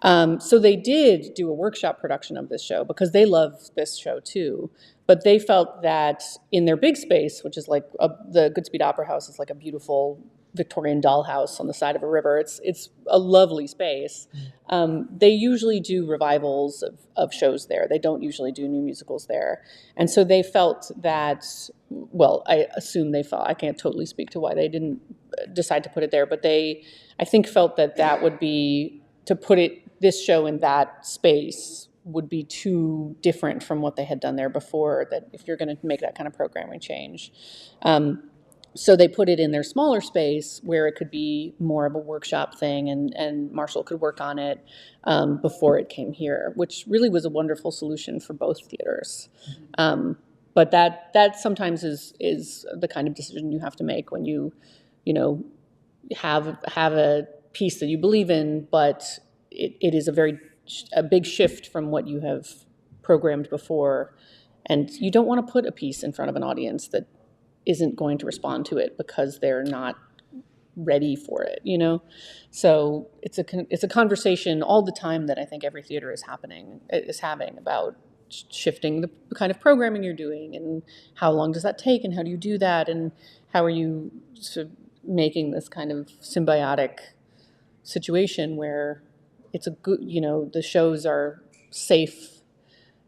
So they did do a workshop production of this show because they love this show too. But they felt that in their big space, which is like the Goodspeed Opera House is like a beautiful Victorian dollhouse on the side of a river. It's a lovely space. They usually do revivals of shows there. They don't usually do new musicals there. And so they felt that, well, I assume they felt, I can't totally speak to why they didn't decide to put it there, but they, I think, felt that would be, to put this show in that space would be too different from what they had done there before, that if you're going to make that kind of programming change. So they put it in their smaller space where it could be more of a workshop thing, and Marshall could work on it before it came here, which really was a wonderful solution for both theaters. But that sometimes is the kind of decision you have to make when you know, have a piece that you believe in, but it is a big shift from what you have programmed before. And you don't want to put a piece in front of an audience that isn't going to respond to it because they're not ready for it, you know? So it's a conversation all the time that I think every theater is having about shifting the kind of programming you're doing, and how long does that take, and how do you do that, and how are you sort of making this kind of symbiotic situation where it's a good, you know, the shows are safe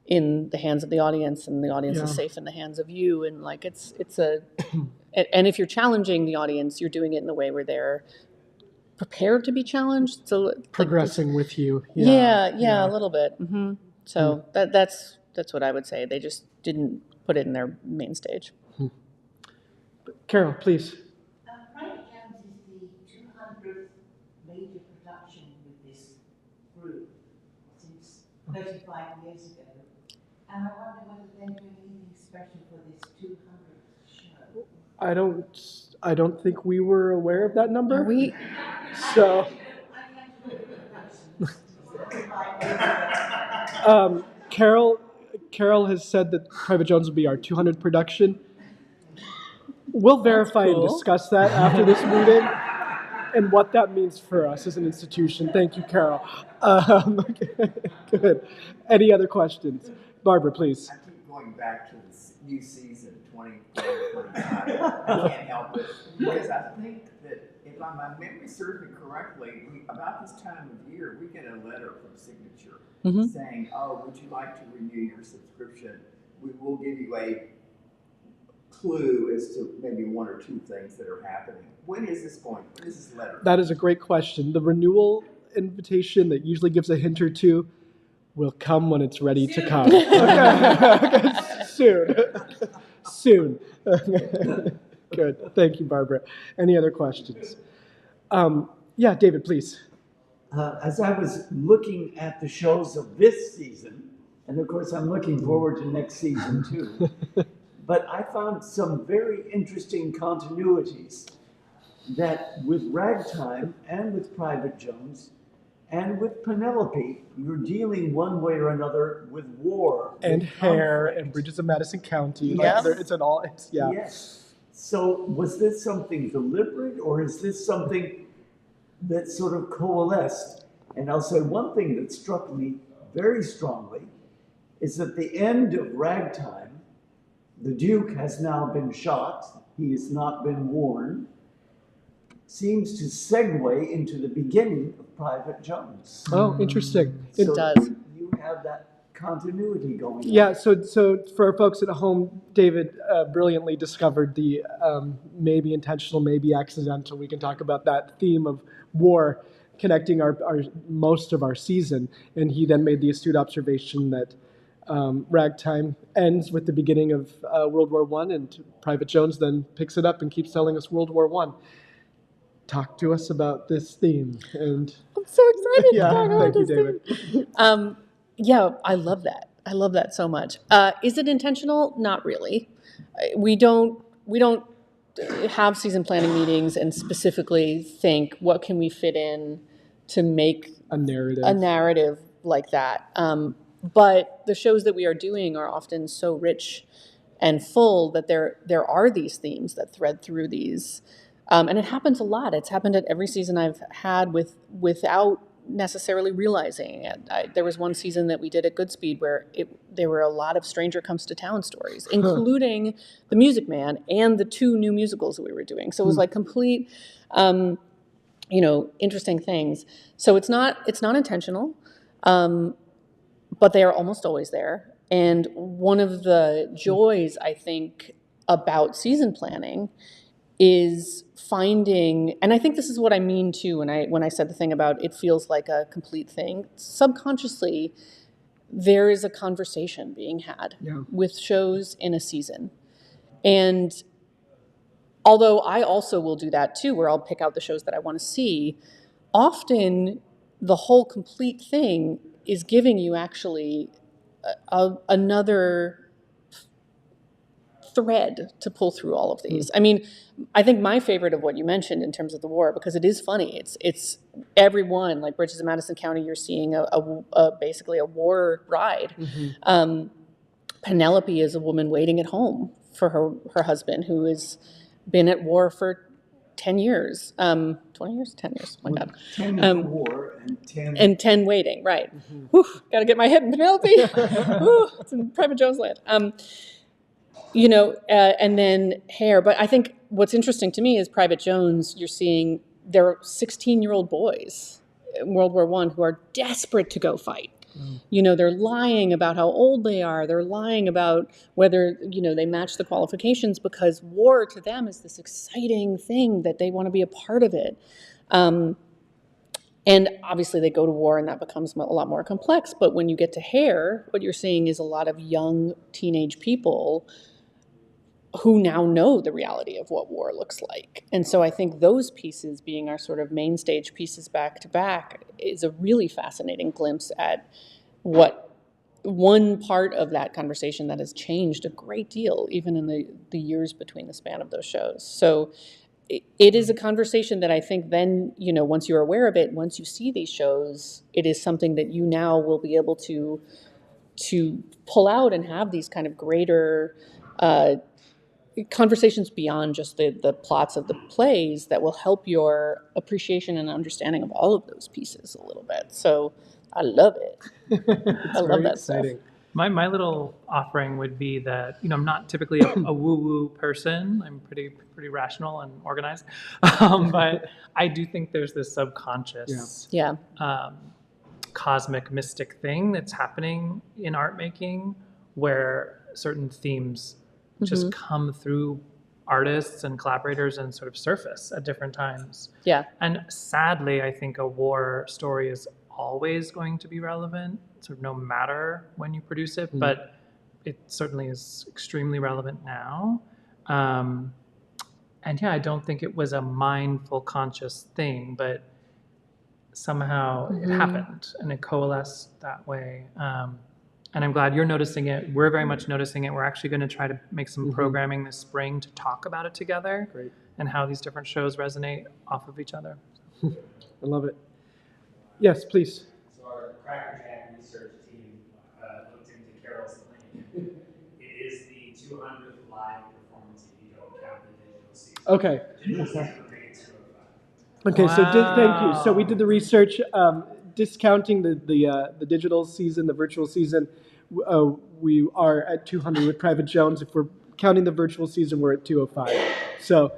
in the hands of the audience, and the audience is safe in the hands of you, and like it's and if you're challenging the audience, you're doing it in a way where they're prepared to be challenged. So Progressing with you. Yeah, a little bit. So that's what I would say. They just didn't put it in their main stage. Carol, please. Private Jones is the 200th major production with this group since 35 years ago. And I wonder whether they're doing anything special for this 200th show. I don't think we were aware of that number. Are we? So, Carol has said that Private Jones will be our 200th production. We'll verify and discuss that after this meeting and what that means for us as an institution. Thank you, Carol. Good. Any other questions? Barbara, please. I keep going back to the new season, 2025. I can't help it, because I think that if my memory serves me correctly, about this time of year, we get a letter from Signature saying, "Oh, would you like to renew your subscription? We will give you a clue as to maybe 1 or 2 things that are happening." When is this going? When is this letter? That is a great question. The renewal invitation that usually gives a hint or two will come when it's ready to come. Okay. Soon. Good. Thank you, Barbara. Any other questions? Yeah, David, please. As I was looking at the shows of this season, and of course I'm looking forward to next season too, but I found some very interesting continuities that with Ragtime and with Private Jones and with Penelope, you're dealing one way or another with war. And with Hair conflict. and Bridges of Madison County. Yes. It's an all, it's, yeah. Yes. So was this something deliberate, or is this something that sort of coalesced? And I'll say one thing that struck me very strongly is at the end of Ragtime, the Duke has now been shot. He has not been warned. Seems to segue into the beginning of Private Jones. Oh, interesting. It does. You have that continuity going on. Yeah, so for our folks at home, David brilliantly discovered the maybe intentional, maybe accidental. We can talk about that theme of war connecting our most of our season. And he then made the astute observation that Ragtime ends with the beginning of World War I, and Private Jones then picks it up and keeps telling us World War I. Talk to us about this theme. And I'm so excited to yeah, talk about thank you, this David. thing. Yeah, I love that. I love that so much. Is it intentional? Not really. We don't have season planning meetings and specifically think what can we fit in to make a narrative like that. But the shows that we are doing are often so rich and full that there are these themes that thread through these. And it happens a lot. It's happened at every season I've had without necessarily realizing it. There was one season that we did at Goodspeed where there were a lot of Stranger Comes to Town stories, including The Music Man and the 2 new musicals that we were doing. So it was like complete, interesting things. So it's not intentional, but they are almost always there. And one of the joys, I think, about season planning is finding, and I think this is what I mean too when I said the thing about it feels like a complete thing. Subconsciously, there is a conversation being had with shows in a season. And although I also will do that too, where I'll pick out the shows that I want to see, often the whole complete thing is giving you actually another thread to pull through all of these. I mean, I think my favorite of what you mentioned in terms of the war, because it is funny, it's everyone, like Bridges of Madison County, you're seeing basically a war bride. Penelope is a woman waiting at home for her husband, who has been at war for 10 years, 20 years, 10 years, oh my God. 10 at war and 10 waiting, right. Whew, gotta get my head in Penelope. Whew, it's in Private Jones land. And then Hair. But I think what's interesting to me is Private Jones, you're seeing there are 16-year-old boys in World War I who are desperate to go fight. They're lying about how old they are. They're lying about whether, they match the qualifications because war to them is this exciting thing that they want to be a part of it. And obviously they go to war and that becomes a lot more complex. But when you get to Hair, what you're seeing is a lot of young teenage people who now know the reality of what war looks like. And so I think those pieces being our sort of main stage pieces back to back is a really fascinating glimpse at what one part of that conversation that has changed a great deal, even in the years between the span of those shows. So it is a conversation that I think then, once you're aware of it, once you see these shows, it is something that you now will be able to pull out and have these kind of greater conversations beyond just the plots of the plays that will help your appreciation and understanding of all of those pieces a little bit. So I love it. I love that exciting stuff. My little offering would be that, I'm not typically a woo-woo person. I'm pretty rational and organized. But I do think there's this subconscious cosmic mystic thing that's happening in art making where certain themes just come through artists and collaborators and sort of surface at different times. Yeah. And sadly, I think a war story is always going to be relevant, sort of no matter when you produce it, but it certainly is extremely relevant now. And I don't think it was a mindful, conscious thing, but somehow it happened and it coalesced that way. And I'm glad you're noticing it. We're very much noticing it. We're actually going to try to make some programming this spring to talk about it together. Great. And how these different shows resonate off of each other. I love it. Yes, please. So our Cracker Jack research team looked into Carol's Lane. It is the 200th live performance if you don't count the digital season. Okay. Digital season would make it 205. Okay, Wow. so thank you. So we did the research, discounting the digital season, the virtual season. We are at 200 with Private Jones. If we're counting the virtual season, we're at 205. So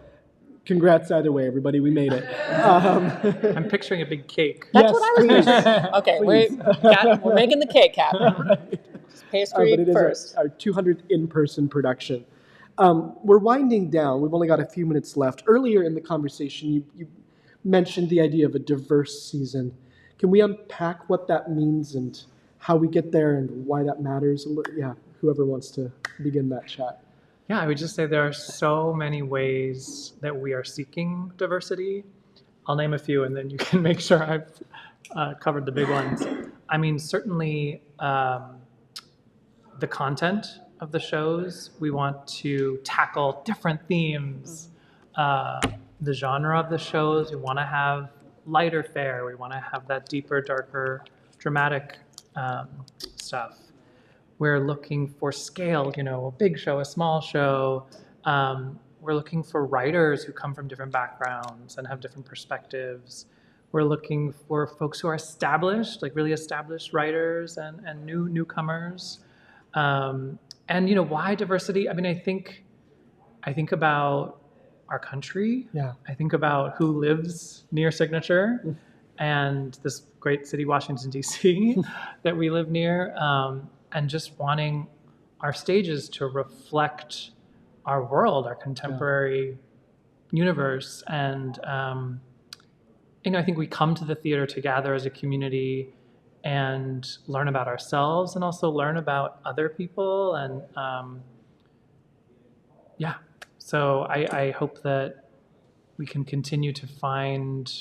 congrats either way, everybody. We made it. I'm picturing a big cake. That's Yes, what I was please. picturing. Okay, we're making the cake happen. Just pastry But it is first. our 200th in-person production. We're winding down. We've only got a few minutes left. Earlier in the conversation, you mentioned the idea of a diverse season. Can we unpack what that means and how we get there and why that matters? Yeah, whoever wants to begin that chat. Yeah, I would just say there are so many ways that we are seeking diversity. I'll name a few and then you can make sure I've covered the big ones. I mean, certainly the content of the shows, we want to tackle different themes. The genre of the shows, we want to have lighter fare, we want to have that deeper, darker, dramatic stuff. We're looking for scale, a big show, a small show. We're looking for writers who come from different backgrounds and have different perspectives. We're looking for folks who are established, like really established writers and newcomers. And why diversity? I mean, I think about our country. Yeah. I think about who lives near Signature and this great city, Washington, D.C., that we live near. And just wanting our stages to reflect our world, our contemporary universe. And, I think we come to the theater to gather as a community and learn about ourselves and also learn about other people. And so I hope that we can continue to find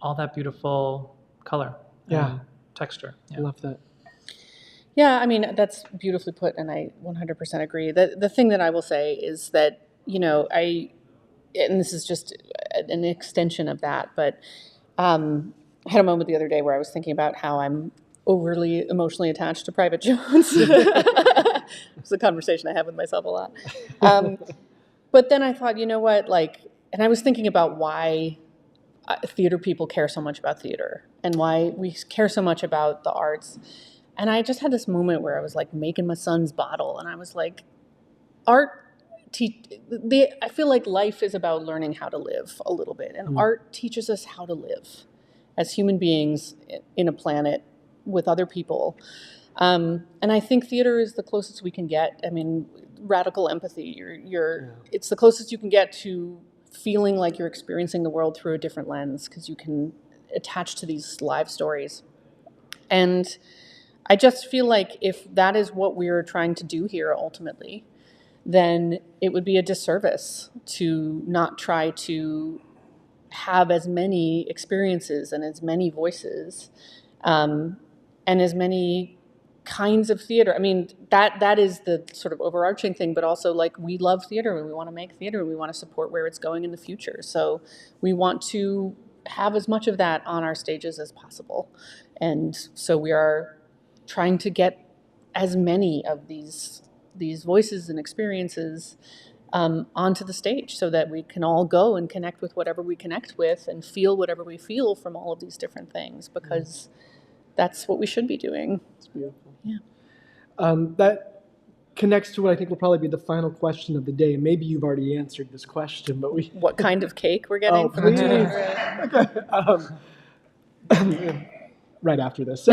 all that beautiful color. Yeah. Texture. I love that. Yeah, I mean, that's beautifully put, and I 100% agree. The thing that I will say is that, and this is just an extension of that, but I had a moment the other day where I was thinking about how I'm overly emotionally attached to Private Jones. It's a conversation I have with myself a lot. But then I thought, you know what, and I was thinking about why theater people care so much about theater and why we care so much about the arts. And I just had this moment where I was making my son's bottle and I was like, I feel like life is about learning how to live a little bit, and art teaches us how to live as human beings in a planet with other people. And I think theater is the closest we can get. I mean, radical empathy. It's the closest you can get to feeling like you're experiencing the world through a different lens because you can attach to these live stories. And I just feel like if that is what we're trying to do here ultimately, then it would be a disservice to not try to have as many experiences and as many voices and as many kinds of theater. I mean, that is the sort of overarching thing, but also we love theater and we want to make theater and we want to support where it's going in the future. So we want to have as much of that on our stages as possible. And so we are trying to get as many of these voices and experiences onto the stage so that we can all go and connect with whatever we connect with and feel whatever we feel from all of these different things, because that's what we should be doing. It's beautiful. Yeah. That connects to what I think will probably be the final question of the day. Maybe you've already answered this question, but what kind of cake we're getting? Oh, please. Right after this.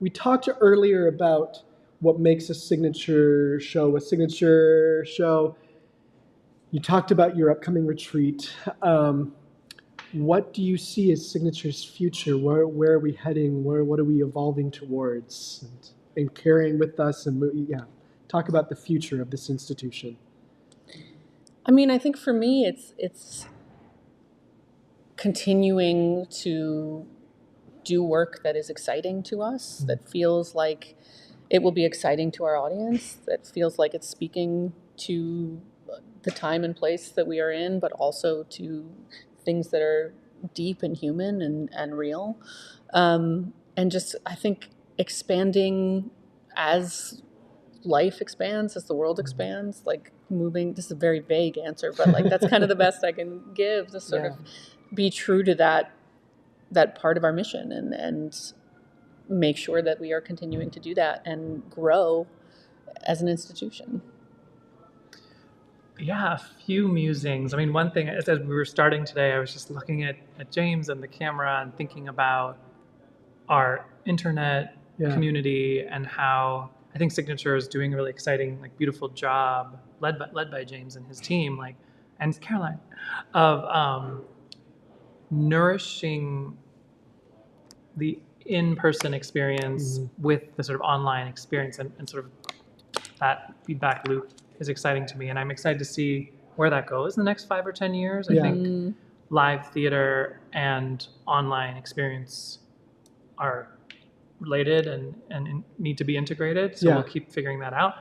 We talked earlier about what makes a signature show a signature show. You talked about your upcoming retreat. What do you see as Signature's future? Where are we heading? What are we evolving towards and carrying with us? And talk about the future of this institution. I mean, I think for me, it's continuing to do work that is exciting to us, that feels like it will be exciting to our audience, that feels like it's speaking to the time and place that we are in, but also to things that are deep and human and real. And just, I think, expanding as life expands, as the world expands, like moving, this is a very vague answer, but like that's kind of the best I can give, to sort of be true to that part of our mission and make sure that we are continuing to do that and grow as an institution. Yeah, a few musings. I mean, one thing, as we were starting today, I was just looking at James and the camera and thinking about our internet community and how I think Signature is doing a really exciting, like, beautiful job, led by James and his team, like, and Caroline, of nourishing the in-person experience with the sort of online experience, and sort of that feedback loop is exciting to me, and I'm excited to see where that goes in the next 5 or 10 years. I think live theater and online experience are related and need to be integrated, so we'll keep figuring that out.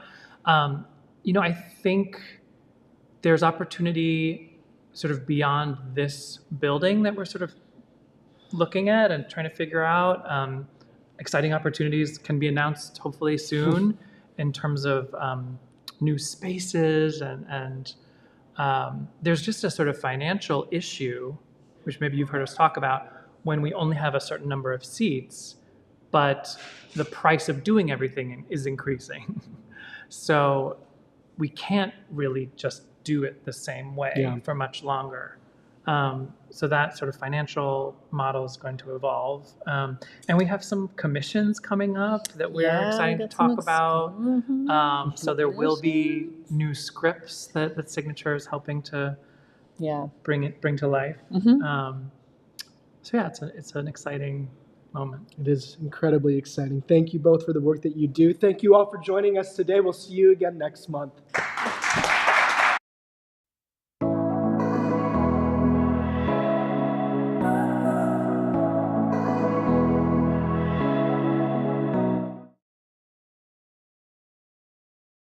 I think there's opportunity sort of beyond this building that we're sort of looking at and trying to figure out. Exciting opportunities can be announced hopefully soon in terms of new spaces, and there's just a sort of financial issue, which maybe you've heard us talk about, when we only have a certain number of seats, but the price of doing everything is increasing. So we can't really just do it the same way for much longer. So that sort of financial model is going to evolve. And we have some commissions coming up that we're excited to talk about. So there will be new scripts that Signature is helping to bring to life. So yeah, it's an exciting moment. It is incredibly exciting. Thank you both for the work that you do. Thank you all for joining us today. We'll see you again next month.